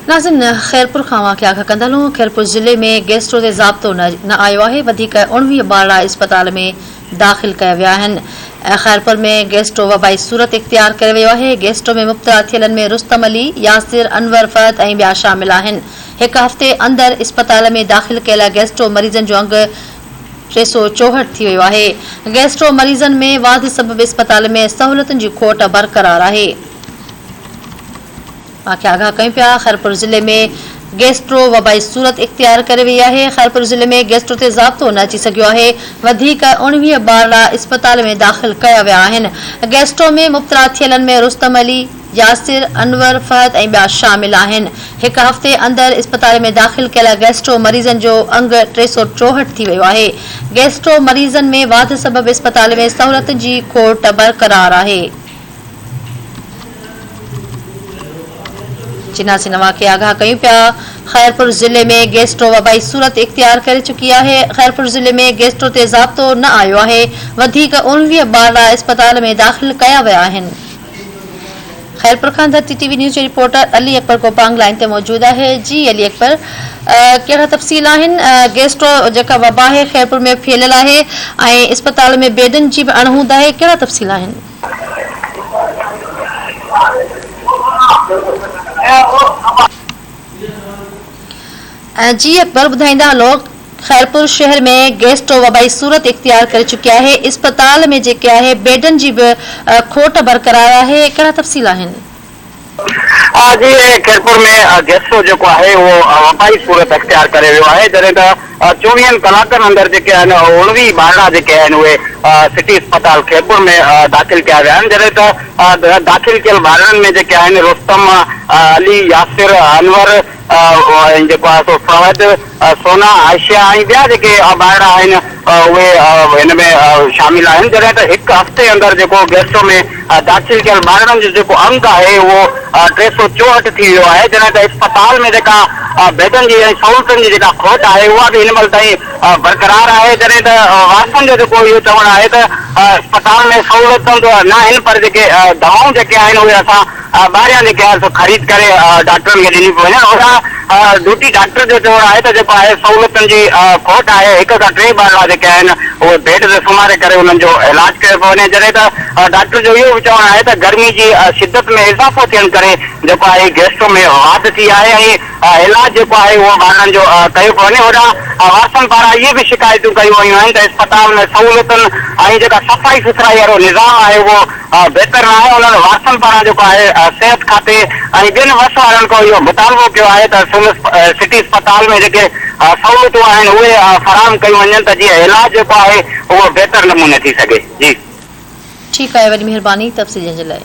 नाज़िन खैरपुर खां वाक़िया खां कंदा हलूं। खैरपुर ज़िले में गैस्ट्रो ते ज़ाब्तो न आयो आहे। 19 ॿार इस्पताल में दाख़िल कया विया आहिनि। खैरपुर में गैस्ट्रो वबाई सूरत इख्तियार करे वियो आहे। गैस्ट्रो में मुब्तला थियलनि में रुस्तम अली, यासिर, अनवर, फहद ऐं ॿिया शामिल आहिनि। हिकु हफ़्ते अंदरि इस्पताल में दाख़िल कयल गैस्ट्रो मरीज़नि जो अंग 364 थी वियो आहे। गैस्ट्रो मरीज़नि में वाध सबबि इस्पताल में सहूलियतुनि जी खोट बरक़रार आहे। आगाह कयूं पिया। खैरपुर ज़िले में गैस्ट्रो वबाई सूरत इख्तियार करे वई आहे। खैरपुर ज़िले में गैस्ट्रो ते ज़ाब्तो न अची सघियो आहे। 19 ॿार इस्पताल में दाख़िल कया विया आहिनि। गैस्ट्रो में मुब्तला थियलनि में रुस्तम अली, यासिर, अनवर, फहद ऐं ॿिया शामिल आहिनि। हिकु हफ़्ते अंदरि इस्पताल में दाख़िल कयल गैस्ट्रो मरीज़नि जो अंग 364 थी वियो आहे। गैस्ट्रो मरीज़नि में वाध सबबि इस्पताल में सहूलियतुनि जी खोट बरक़रार आहे। चिनासी नवा के आगाह कयूं पिया। खैरपुर ज़िले में गैस्ट्रो वबाई सूरत इख्तियार करे चुकी आहे। खैरपुर ज़िले में गैस्ट्रो ते ज़ाब्तो न आयो आहे। 19 ॿार इस्पताल में दाख़िल कया विया आहिनि। खैरपुर खां धरती टीवी न्यूज़ जो रिपोर्टर अली अकबर कोपांग लाइन ते मौजूद आहे। जी अली अकबर, कहिड़ा तफ़सील आहिनि? गैस्ट्रो जेका वबा आहे खैरपुर में फैलियल आहे ऐं इस्पताल में बेडनि जी बि अणहूंद आहे, कहिड़ा तफ़सील आहिनि? जी अकबर, ॿुधाईंदा हलो। खैरपुर शहर में गैस्ट्रो वबाई सूरत इख्तियार करे चुकी आहे। इस्पताल में जेके आहे बेडनि जी बि खोट बरक़रार आहे, कहिड़ा तफ़सील आहिनि? जी खैरपुर में गैस्ट्रो जेको आहे उहो वबाई सूरत इख्तियार करे वियो आहे। जॾहिं त 24 कलाकनि अंदरि जेके आहिनि 19 ॿार जेके आहिनि उहे सिटी अस्पताल खैरपुर में दाख़िल कया विया आहिनि। जॾहिं त दाख़िल कयल ॿारनि में जेके आहिनि रुस्तम अली, यासिर, अनवर, जेको आहे फहद, सोना, आयशा ऐं ॿिया जेके ॿार आहिनि उहे हिन में शामिल आहिनि। जॾहिं त हिकु हफ़्ते अंदरि जेको गैस्ट्रो में दाख़िल कयल ॿारनि जो जेको अंग आहे उहो 364 थी वियो आहे। जॾहिं त इस्पताल में जेका बेडनि जी ऐं सहूलियतुनि जी जेका खोट आहे उहा बि हिन महिल ताईं बरक़रार आहे। जॾहिं त वारसनि जो जेको इहो चवणु आहे त इस्पताल में सहूलियतूं त न आहिनि, पर जेके दवाऊं जेके आहिनि उहे असां ॿाहिरियां जेके आहे ख़रीद करे डॉक्टरनि खे ॾिनी पियूं वञनि। ओड़ा ड्यूटी डॉक्टर जो चवणु आहे त जेको आहे सहूलियतुनि जी खोट आहे। 1 खां 3 ॿार जेके आहिनि उहे बेड ते सुम्हारे करे उन्हनि जो इलाज कयो पियो वञे। जॾहिं त डॉक्टर जो इहो बि चवणु आहे त गर्मी जी शिदत में इज़ाफ़ो थियण करे जेको आहे गैस्ट्रो में वाध थी आहे ऐं इलाज जेको आहे उहो ॿारनि जो कयो पियो वञे। ओॾा वारसनि पारां इहे बि शिकायतूं कयूं वयूं आहिनि त इस्पताल में सहूलियतुनि ऐं जेका सफ़ाई सुथराई वारो निज़ाम आहे उहो बहितर न आहे। उन्हनि वारसनि पारां जेको आहे सिहत खाते ऐं ॿियनि वस वारनि खां इहो मुतालबो कयो आहे त सिटी अस्पताल में जेके सहूलियतूं आहिनि उहे फराहम कयूं वञनि त जीअं इलाज जेको आहे उहो बहितर नमूने थी सघे। जी ठीकु आहे, वॾी महिरबानी तफ़सील जे लाइ।